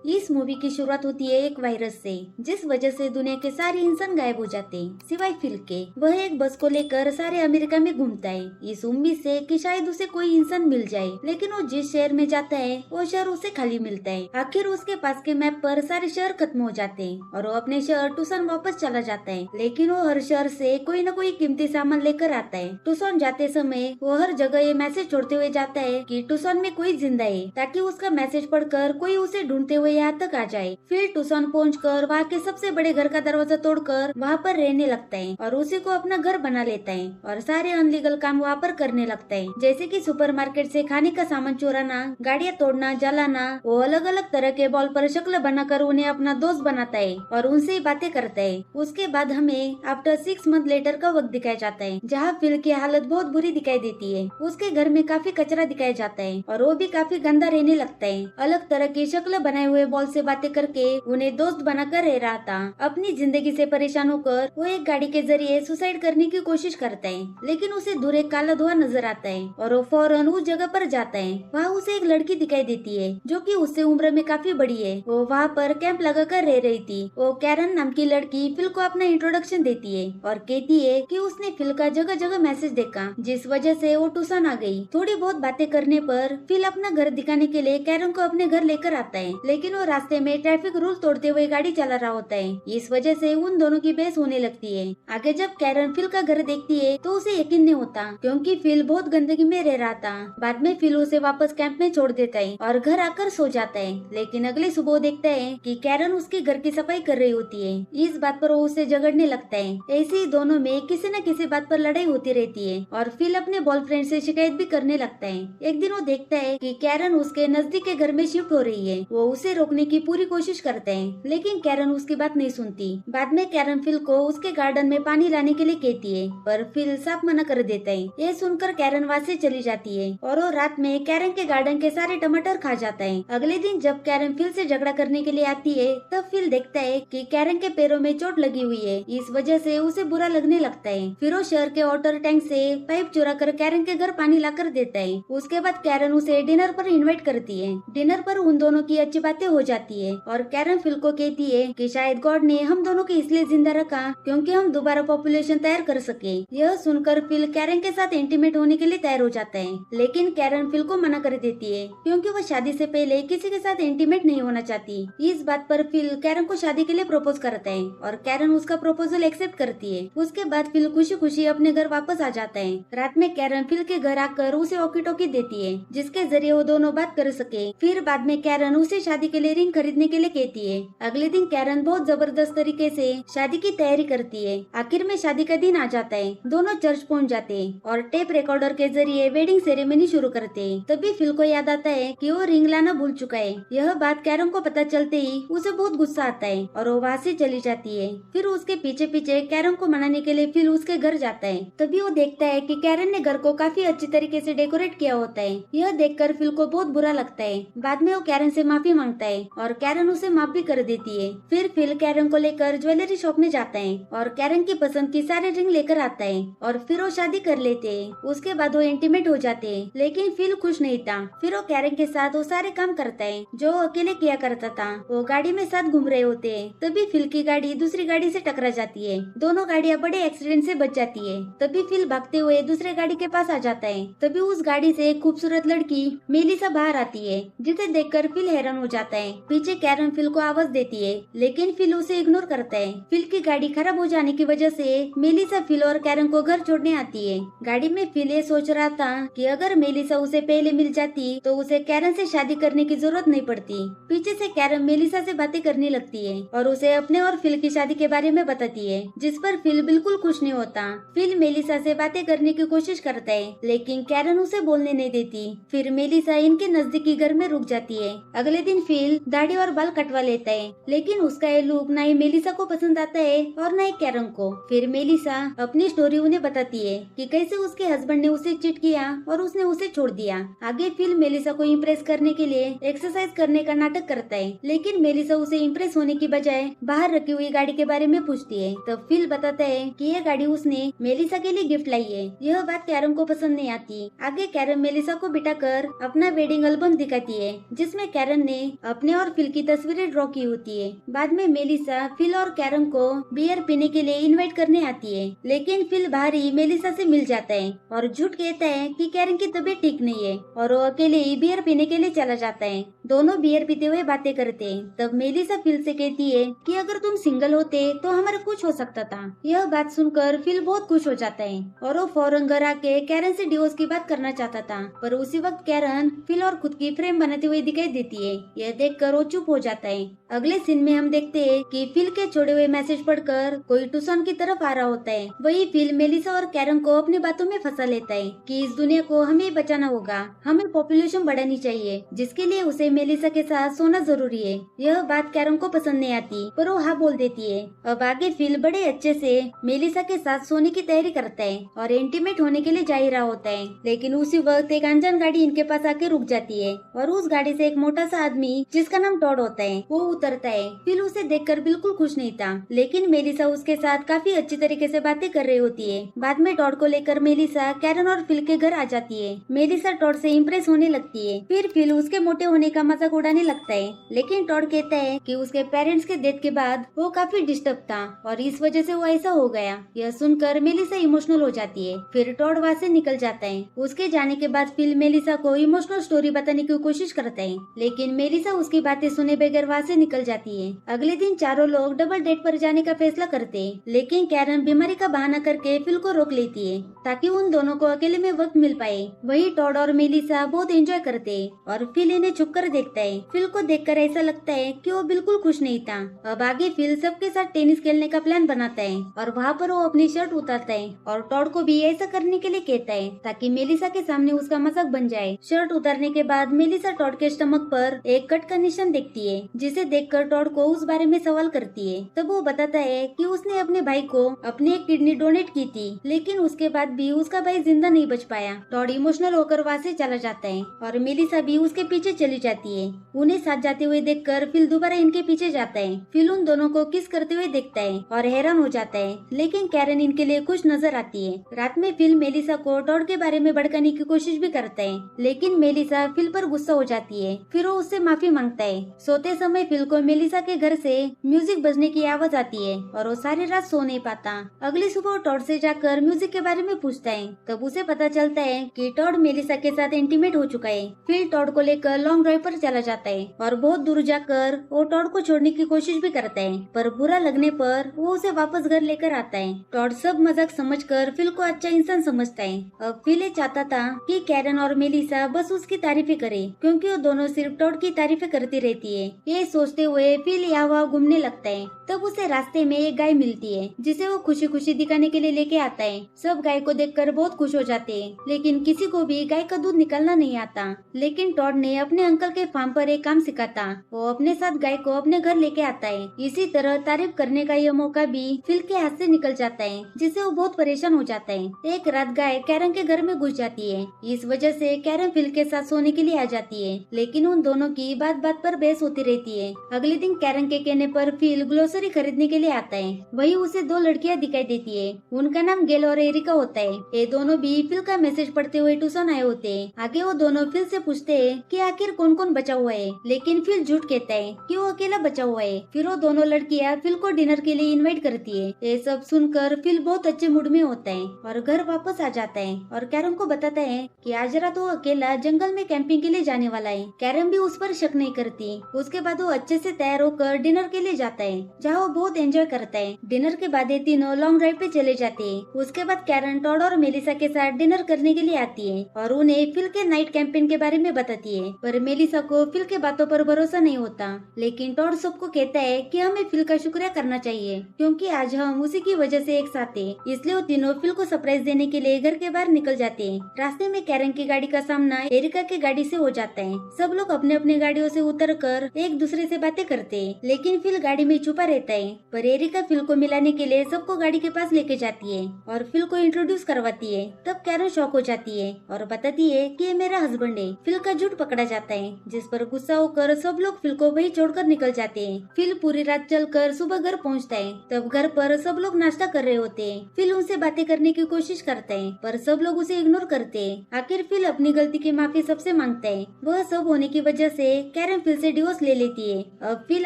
इस मूवी की शुरुआत होती है एक वायरस से, जिस वजह से दुनिया के सारे इंसान गायब हो जाते हैं सिवाय फिल के। वह एक बस को लेकर सारे अमेरिका में घूमता है, इस उम्मीद से कि शायद उसे कोई इंसान मिल जाए। लेकिन वो जिस शहर में जाता है वो शहर उसे खाली मिलता है। आखिर उसके पास के मैप पर सारे शहर खत्म हो जाते हैं और वो अपने शहर टूसन वापस चला जाता है। लेकिन वो हर शहर से कोई न कोई कीमती सामान लेकर आता है। टूसन जाते समय वो हर जगह ये मैसेज छोड़ते हुए जाता है कि टूसन में कोई जिंदा है, ताकि उसका मैसेज पढ़कर कोई उसे ढूंढते हुए यहाँ तक आ जाए। फिर टूसन पहुंचकर वहाँ के सबसे बड़े घर का दरवाजा तोड़कर वहाँ पर रहने लगता है और उसी को अपना घर बना लेता है और सारे अनलीगल काम वहाँ पर करने लगता है, जैसे कि सुपरमार्केट से खाने का सामान चुराना, गाड़ियाँ तोड़ना, जलाना। वो अलग अलग तरह के बॉल पर शक्ल बनाकर उन्हें अपना दोस्त बनाता है और उनसे ही बातें करता है। उसके बाद हमें आफ्टर 6 मंथ लेटर का वक्त दिखाया जाता है, जहाँ फिल की हालत बहुत बुरी दिखाई देती है। उसके घर में काफी कचरा दिखाया जाता है और वो भी काफी गंदा रहने लगता है। अलग तरह की शक्ल बनाए हुए बॉल से बातें करके उन्हें दोस्त बनाकर रह रहा था। अपनी जिंदगी से परेशान होकर वो एक गाड़ी के जरिए सुसाइड करने की कोशिश करता है, लेकिन उसे दूर एक काला धुआं नजर आता है और वो फौरन उस जगह पर जाता है। वहाँ उसे एक लड़की दिखाई देती है जो कि उससे उम्र में काफी बड़ी है। वो वहाँ पर कैंप लगाकर रह रही थी। वो कैरन नाम की लड़की फिल को अपना इंट्रोडक्शन देती है और कहती है कि उसने फिल का जगह जगह मैसेज देखा, जिस वजह से वो टूसन आ गई। थोड़ी बहुत बातें करने पर फिल अपना घर दिखाने के लिए कैरन को अपने घर लेकर आता है, लेकिन वो रास्ते में ट्रैफिक रूल तोड़ते हुए गाड़ी चला रहा होता है। इस वजह से उन दोनों की बहस होने लगती है। आगे जब कैरन फिल का घर देखती है तो उसे यकीन नहीं होता, क्योंकि फिल बहुत गंदगी में रह रहा था। बाद में फिल उसे वापस कैंप में छोड़ देता है और घर आकर सो जाता है। लेकिन अगले सुबह वो देखता है कि कैरन उसके घर की सफाई कर रही होती है। इस बात पर वो उसे झगड़ने लगता है। ऐसे ही दोनों में किसी न किसी बात पर लड़ाई होती रहती है और फिल अपने बॉयफ्रेंड से शिकायत भी करने लगता है। एक दिन वो देखता है कि कैरन उसके नजदीक के घर में शिफ्ट हो रही है। वो उसे रोकने की पूरी कोशिश करते हैं, लेकिन कैरन उसकी बात नहीं सुनती। बाद में कैरन फिल को उसके गार्डन में पानी लाने के लिए कहती है, पर फिल साफ मना कर देता है। ये सुनकर कैरन वहाँ से चली जाती है और वो रात में कैरन के गार्डन के सारे टमाटर खा जाता है। अगले दिन जब कैरन फिल से झगड़ा करने के लिए आती है, तब फिल देखता है कि कैरन के पैरों में चोट लगी हुई है। इस वजह से उसे बुरा लगने लगता है। फिर वो शहर के वाटर टैंक से पाइप चुरा कर कैरन के घर पानी लाकर देता है। उसके बाद कैरन उसे डिनर पर इनवाइट करती है। डिनर पर उन दोनों की अच्छी बातें हो जाती है और कैरन फिल को कहती है कि शायद गॉड ने हम दोनों को इसलिए जिंदा रखा क्योंकि हम दोबारा पॉपुलेशन तैयार कर सके। यह सुनकर फिल कैरन के साथ इंटीमेट होने के लिए तैयार हो जाता है, लेकिन कैरन फिल को मना कर देती है क्योंकि वह शादी से पहले किसी के साथ इंटीमेट नहीं होना चाहती। इस बात पर फिल कैरन को शादी के लिए प्रपोज करता है और कैरन उसका प्रपोजल एक्सेप्ट करती है। उसके बाद फिल खुशी खुशी अपने घर वापस आ जाता है। रात में कैरन फिल के घर आकर उसे वॉकी टॉकी देती है, जिसके जरिए वो दोनों बात कर सके। फिर बाद में कैरन उसे शादी के लिए रिंग खरीदने के लिए कहती है। अगले दिन कैरन बहुत जबरदस्त तरीके से शादी की तैयारी करती है। आखिर में शादी का दिन आ जाता है। दोनों चर्च पहुंच जाते हैं और टेप रिकॉर्डर के जरिए वेडिंग सेरेमनी शुरू करते हैं। तभी फिल को याद आता है कि वो रिंग लाना भूल चुका है। यह बात कैरन को पता चलते ही उसे बहुत गुस्सा आता है और वो वहाँ से चली जाती है। फिर उसके पीछे पीछे कैरन को मनाने के लिए फिल उसके घर जाता है। तभी वो देखता है कि कैरन ने घर को काफी अच्छी तरीके से डेकोरेट किया होता है। यह देखकर फिल को बहुत बुरा लगता है। बाद में वो कैरन से माफी मांगता है और कैरन उसे माफ भी कर देती है। फिर फिल कैरन को लेकर ज्वेलरी शॉप में जाता है और कैरन की पसंद की सारे रिंग लेकर आता है और फिर वो शादी कर लेते हैं। उसके बाद वो इंटीमेट हो जाते हैं, लेकिन फिल खुश नहीं था। फिर वो कैरन के साथ वो सारे काम करता है जो वो अकेले किया करता था। वो गाड़ी में साथ घूम रहे होते हैं। तभी फिल की गाड़ी दूसरी गाड़ी से टकरा जाती है। दोनों गाड़ियां बड़े एक्सीडेंट से बच जाती है। तभी फिल भागते हुए दूसरे गाड़ी के पास आ जाता है। तभी उस गाड़ी से एक खूबसूरत लड़की मेलिसा बाहर आती है, जिसे देखकर फिल हैरान हो जाता है। पीछे कैरन फिल को आवाज देती है, लेकिन फिल उसे इग्नोर करता है। फिल की गाड़ी खराब हो जाने की वजह से मेलिसा फिल और कैरन को घर छोड़ने आती है। गाड़ी में फिल ये सोच रहा था कि अगर मेलिसा उसे पहले मिल जाती तो उसे कैरन से शादी करने की जरूरत नहीं पड़ती। पीछे से कैरन मेलिसा से बातें करने लगती है और उसे अपने और फिल की शादी के बारे में बताती है, जिस पर फिल बिल्कुल खुश नहीं होता। फिल मेलिसा से बातें करने की कोशिश करता है, लेकिन कैरन उसे बोलने नहीं देती। फिर मेलिसा इनके नजदीकी घर में रुक जाती है। अगले दिन फिल दाढ़ी और बाल कटवा लेता है, लेकिन उसका ये लुक ना ही मेलिसा को पसंद आता है और न ही कैरन को। फिर मेलिसा अपनी स्टोरी उन्हें बताती है कि कैसे उसके हस्बैंड ने उसे चीट किया और उसने उसे छोड़ दिया। आगे फिल मेलिसा को इम्प्रेस करने के लिए एक्सरसाइज करने का नाटक करता है, लेकिन मेलिसा उसे इम्प्रेस होने की बजाय बाहर रखी हुई गाड़ी के बारे में पूछती है। तब फिल बताता है कि यह गाड़ी उसने मेलिसा के लिए गिफ्ट लाई है। यह बात कैरन को पसंद नहीं आती। आगे कैरन मेलिसा को बिठाकर अपना वेडिंग एल्बम दिखाती है, जिसमें कैरन ने अपने और फिल की तस्वीरें ड्रॉ की होती है। बाद में मेलिसा फिल और कैरन को बियर पीने के लिए इनवाइट करने आती है, लेकिन फिल बाहर ही मेलिसा से मिल जाता है और झूठ कहता है कि कैरन की तबीयत ठीक नहीं है और वो अकेले ही बियर पीने के लिए चला जाता है। दोनों बियर पीते हुए बातें करते हैं। तब मेलिसा फिल से कहती है कि अगर तुम सिंगल होते तो हमारा कुछ हो सकता था। यह बात सुनकर फिल बहुत खुश हो जाता है और वो फौरन घर आके कैरन से डिवोर्स की बात करना चाहता था, पर उसी वक्त कैरन फिल और खुद की फ्रेम बनाते हुए दिखाई देती है। यह देखकर वो चुप हो जाता है। अगले सीन में हम देखते हैं कि फिल के छोड़े हुए मैसेज पढ़कर कोई टूसन की तरफ आ रहा होता है। वही फिल मेलिसा और कैरन को अपनी बातों में फंसा लेता है कि इस दुनिया को हमें बचाना होगा, हमें पॉपुलेशन बढ़ानी चाहिए, जिसके लिए उसे मेलिसा के साथ सोना जरूरी है। यह बात कैरन को पसंद नहीं आती, पर वो हाँ बोल देती है। अब आगे फिल बड़े अच्छे से मेलिसा के साथ सोने की तैयारी करता है और इंटीमेट होने के लिए जा ही रहा होता है, लेकिन उसी वक्त एक अनजान गाड़ी इनके पास आके रुक जाती है और उस गाड़ी से एक मोटा सा आदमी जिसका नाम टॉड होता है वो उतरता है। फिल उसे देखकर बिल्कुल खुश नहीं था, लेकिन मेलिसा उसके साथ काफी अच्छी तरीके से बातें कर रही होती है। बाद में टॉड को लेकर मेलिसा कैरन और फिल के घर आ जाती है। मेलिसा टॉड से इम्प्रेस होने लगती है। फिर फिल उसके मोटे होने का मजाक उड़ाने लगता है, लेकिन टॉड कहता है कि उसके पेरेंट्स के डेथ के बाद वो काफी डिस्टर्ब था और इस वजह से वो ऐसा हो गया। यह सुनकर मेलिसा इमोशनल हो जाती है। फिर टॉड वहाँ से निकल जाता है। उसके जाने के बाद फिल मेलिसा को इमोशनल स्टोरी बताने की कोशिश करता है, लेकिन मेलिसा उसकी बातें सुने बगैर वहाँ से निकल जाती है। अगले दिन चारों लोग डबल डेट पर जाने का फैसला करते हैं, लेकिन कैरन बीमारी का बहाना करके फिल को रोक लेती है ताकि उन दोनों को अकेले में वक्त मिल पाए। वही टॉड और मेलिसा बहुत एंजॉय करते हैं और फिल इन्हें छुप कर देखता है। फिल को देखकर ऐसा लगता है कि वो बिल्कुल खुश नहीं था। अब आगे फिल सबके साथ टेनिस खेलने का प्लान बनाता है और वहाँ पर वो अपनी शर्ट उतारता है और टॉड को भी ऐसा करने के लिए कहता है ताकि मेलिसा के सामने उसका मजाक बन जाए। शर्ट उतारने के बाद मेलिसा टॉड के स्टमक पर एक कट का निशान देखती है, जिसे देखकर टॉड को उस बारे में सवाल करती है। तब वो बताता है कि उसने अपने भाई को अपनी एक किडनी डोनेट की थी, लेकिन उसके बाद भी उसका भाई जिंदा नहीं बच पाया। टॉड इमोशनल होकर वहाँ से चला जाता है और मेलिसा भी उसके पीछे चली जाती है। उन्हें साथ जाते हुए देखकर फिल दोबारा इनके पीछे जाता है। फिल उन दोनों को किस करते हुए देखता है और हैरान हो जाता है, लेकिन कैरन इनके लिए खुश नजर आती है। रात में फिल मेलिसा को टॉड के बारे में भड़काने की कोशिश भी करता है, लेकिन मेलिसा फिल पर गुस्सा हो जाती है। फिर वो उससे माफी मांगता है। सोते समय फिल को मेलिसा के घर से म्यूजिक बजने की आवाज आती है और वो सारी रात सो नहीं पाता। अगली सुबह टॉड से जाकर म्यूजिक के बारे में पूछता है। तब उसे पता चलता है कि टॉड मेलिसा के साथ इंटीमेट हो चुका है। फिल टॉड को लेकर लॉन्ग ड्राइव पर चला जाता है और बहुत दूर जाकर वो टॉड को छोड़ने की कोशिश भी करता है, पर बुरा लगने पर वो उसे वापस घर लेकर आता है। टॉड सब मजाक समझकर फिल को अच्छा इंसान समझता है। अब फिल ये चाहता था कि कैरन और मेलिसा बस उसकी तारीफें करे, क्योंकि वो दोनों सिर्फ टॉड की तारीफें करती रहती है। ये सोचते हुए फिल यहाँ वहाँ घूमने लगता है। तब उसे रास्ते में एक गाय मिलती है, जिसे वो खुशी खुशी दिखाने के लिए लेके आता है। सब गाय को देखकर बहुत खुश हो जाते हैं, लेकिन किसी को भी गाय का दूध निकालना नहीं आता। लेकिन टॉड ने अपने अंकल के फार्म पर एक काम सिखाता। वो अपने साथ गाय को अपने घर लेके आता है। इसी तरह तारीफ करने का यह मौका भी फिल के हाथ से निकल जाता है, जिससे वो बहुत परेशान हो जाता है। एक रात गाय कैरन के घर में घुस जाती है। इस वजह से कैरन फिल के साथ सोने के लिए आ जाती है, लेकिन उन दोनों की बात बात पर बहस होती रहती है। अगले दिन कैरन के कहने पर फिल ग्लोसरी खरीदने के लिए आता है। वही उसे दो लड़कियां दिखाई देती है। उनका नाम गेल और एरिका होता है। ये दोनों भी फिल का मैसेज पढ़ते हुए ट्यूशन आए होते हैं। आगे वो दोनों फिल से पूछते हैं कि आखिर कौन कौन बचा हुआ है, लेकिन फिल झूठ कहता है कि वो अकेला बचा हुआ है। फिर वो दोनों लड़कियां फिल को डिनर के लिए इनवाइट करती है। ये सब सुनकर फिल बहुत अच्छे मूड में होता है और घर वापस आ जाता है और कैरन को बताता है कि आज रात वो अकेला जंगल में कैंपिंग के लिए जाने वाला है। कैरन भी उस पर शक नहीं करती। उसके बाद वो अच्छे से तैयार होकर डिनर के लिए जाता है, जहाँ वो बहुत एंजॉय करता है। डिनर के बाद ये तीनों लॉन्ग ड्राइव पे चले जाते हैं। उसके बाद कैरन टॉड और मेलिसा के साथ डिनर करने के लिए आती है और उन्हें फिल के नाइट कैंपेन के बारे में बताती है, पर मेलिसा को फिल के बातों पर भरोसा नहीं होता। लेकिन टॉड सबको कहता है कि हमें फिल का शुक्रिया करना चाहिए, क्योंकि आज हम उसी की वजह से एक साथ हैं। इसलिए वो तीनों फिल को सरप्राइज देने के लिए घर के बाहर निकल जाते हैं। रास्ते में कैरन की गाड़ी का सामना एरिका की गाड़ी से हो जाता है। सब लोग अपने अपने गाड़ियों से उतरकर एक दूसरे से बातें करते हैं, लेकिन फिल गाड़ी में छुपा रहता है। पर एरिका फिल को मिलाने के लिए सबको गाड़ी के पास लेके जाती है और फिल को इंट्रोड्यूस करवाती है। तब कैरन शॉक हो जाती है और बताती है कि ये मेरा हस्बैंड है। फिल का झूठ पकड़ा जाता है, जिस पर गुस्सा होकर सब लोग फिल को वही छोड़कर निकल जाते हैं। फिल पूरी रात चलकर सुबह घर पहुंचता है। तब घर पर सब लोग नाश्ता कर रहे होते हैं। फिल उनसे बातें करने की कोशिश करता है, पर सब लोग उसे इग्नोर करते हैं। आखिर फिल अपनी गलती की माफी सबसे मांगता है। वह सब होने की वजह से कैरन फिल से डिवोर्स ले लेती है। अब फिल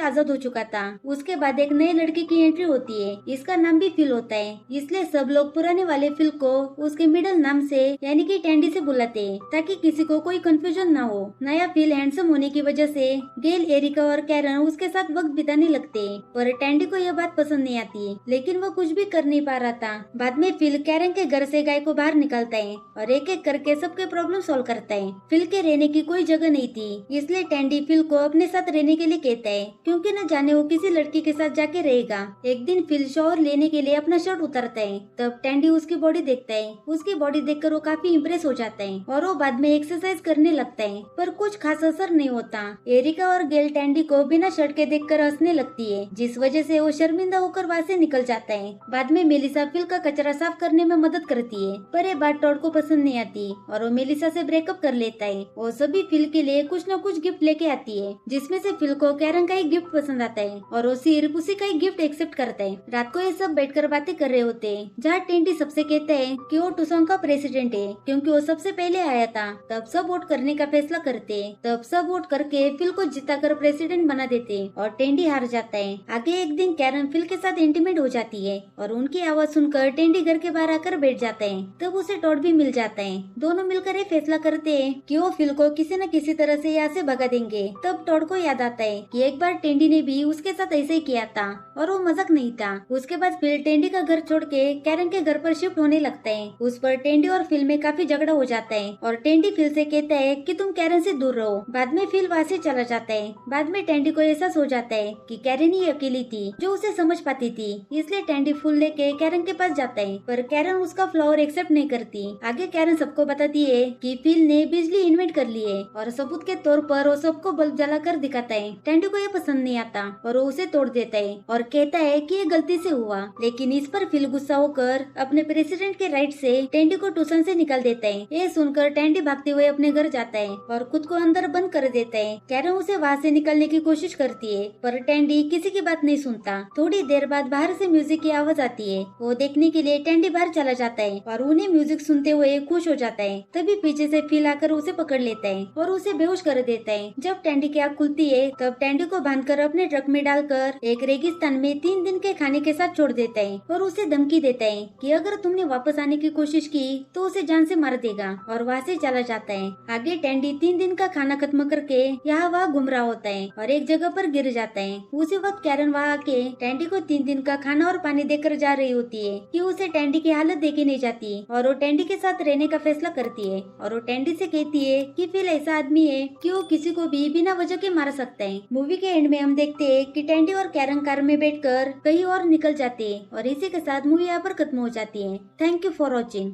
आजाद हो चुका था। उसके बाद एक नए लड़के की एंट्री होती है। इसका नाम भी फिल होता है, इसलिए सब लोग पुराने वाले फिल को उसके मिडिल नाम से यानी कि टैंडी से बुलाते हैं ताकि किसी को कोई कंफ्यूजन ना हो। नया फिल हैंडसम होने की वजह से गेल, एरिका और कैरन उसके साथ वक्त बिताने लगते हैं, पर टैंडी को यह बात पसंद नहीं आती, लेकिन वो कुछ भी कर नहीं पा रहा था। बाद में फिल कैरन के घर से गाय को बाहर निकालता है और एक एक करके सबके प्रॉब्लम सॉल्व करता है। फिल के रहने की कोई जगह नहीं थी, इसलिए टैंडी फिल को अपने साथ रहने के लिए कहता है, क्योंकि न जाने वो किसी लड़की के साथ जाके रहेगा। एक दिन फिल शॉवर लेने के लिए अपना शर्ट उतारता है, तब टैंडी उसकी बॉडी देखता है। उसकी बॉडी देखकर वो काफी इम्प्रेस हो जाता है और वो बाद में एक्सरसाइज करने लगता है, पर कुछ खास असर नहीं होता। एरिका और गेल टैंडी को बिना शर्ट के देखकर हंसने लगती है, जिस वजह से वो शर्मिंदा होकर वहाँ से निकल जाता है। बाद में मेलिसा फिल का कचरा साफ करने में मदद करती है, पर ये बात टॉड को पसंद नहीं आती और वो मेलिसा से ब्रेकअप कर लेता है। वो सभी फिल के लिए कुछ न कुछ गिफ्ट लेके आती है, जिसमें से फिल को कैरन का एक गिफ्ट पसंद आता है और वो सिर्फ उसी का एक गिफ्ट एक्सेप्ट करता है। रात को ये सब बैठकर बातें कर रहे होते हैं, जहाँ टैंडी सबसे कहता है कि वो टुसोंग का प्रेसिडेंट है क्योंकि वो सबसे पहले आया था। तब सब वोट करने का फैसला करते हैं, तब सब वोट करके फिल को जिताकर प्रेसिडेंट बना देते हैं और टैंडी हार जाता है। आगे एक दिन कैरन फिल के साथ इंटीमेट हो जाती है और उनकी आवाज सुनकर टैंडी घर के बाहर आकर बैठ जाता है। तब उसे टॉड भी मिल जाता है। दोनों मिलकर ये फैसला करते हैं कि वो फिल को किसी न किसी तरह से यहाँ से भगा देंगे। तब टॉड को याद आता है कि एक बार टैंडी ने भी उसके साथ ऐसे ही किया था और वो मजाक नहीं था। उसके बाद फिल टैंडी का घर छोड़ के कैरन के घर पर शिफ्ट होने लगता है। उस पर टैंडी और फिल में काफी झगड़ा हो जाता है और टैंडी फिल से कहता है कि तुम कैरन से दूर रहो। बाद में फिल वहाँ से चला जाता है। बाद में टैंडी को एहसास हो जाता है कि कैरन ही अकेली थी जो उसे समझ पाती थी, इसलिए टैंडी फूल लेके कैरन के पास जाता है, पर कैरन उसका फ्लावर एक्सेप्ट नहीं करती। आगे कैरन सबको बताती है कि फिल ने बिजली इन्वेंट कर ली है और सबूत के तौर पर वो सबको बल्ब जलाकर दिखाता है। टैंडी को ये पसंद नहीं आता और वो उसे तोड़ देता है और कहता है कि ये गलती से हुआ, लेकिन इस पर फिल गुस्सा होकर अपने प्रेसिडेंट के राइट से टैंडी को टूसन से निकाल देता है। ये सुनकर टैंडी भागते हुए अपने घर जाता है और खुद को अंदर बंद कर देता है। कैरन उसे वहाँ से निकलने की कोशिश करती है, पर टैंडी किसी की बात नहीं सुनता। थोड़ी देर बाद बाहर से म्यूजिक की आवाज आती है। वो देखने के लिए टैंडी बाहर चला जाता है और उन्हें म्यूजिक सुनते हुए खुश हो जाता है। तभी पीछे से फिल आकर उसे पकड़ लेता है और उसे बेहोश कर देता है। जब टैंडी की आँख खुलती है, तब टैंडी को बांधकर अपने ट्रक में डालकर एक रेगिस्तान में 3 दिन के खाने के साथ छोड़ देता है और उसे धमकी देता है कि अगर तुमने वापस आने की कोशिश की तो उसे जान से मार देगा, और वहाँ से चला जाता है। आगे टैंडी 3 दिन का खाना खत्म करके यहाँ वहाँ घूम रहा होता है और एक जगह पर गिर जाता है। उसी वक्त कैरन वहाँ आके टैंडी को 3 दिन का खाना और पानी देकर जा रही होती है कि उसे टैंडी की हालत देखी नहीं जाती और वो टैंडी के साथ रहने का फैसला करती है और वो टैंडी से कहती है कि फिल ऐसा आदमी है कि वो किसी को भी बिना वजह के मार सकता है। मूवी के एंड में हम देखते हैं कि टैंडी और कैरन कार में बैठकर कहीं और निकल जाते हैं और इसी के साथ मूवी यहाँ पर खत्म हो जाती है। Thank you for watching.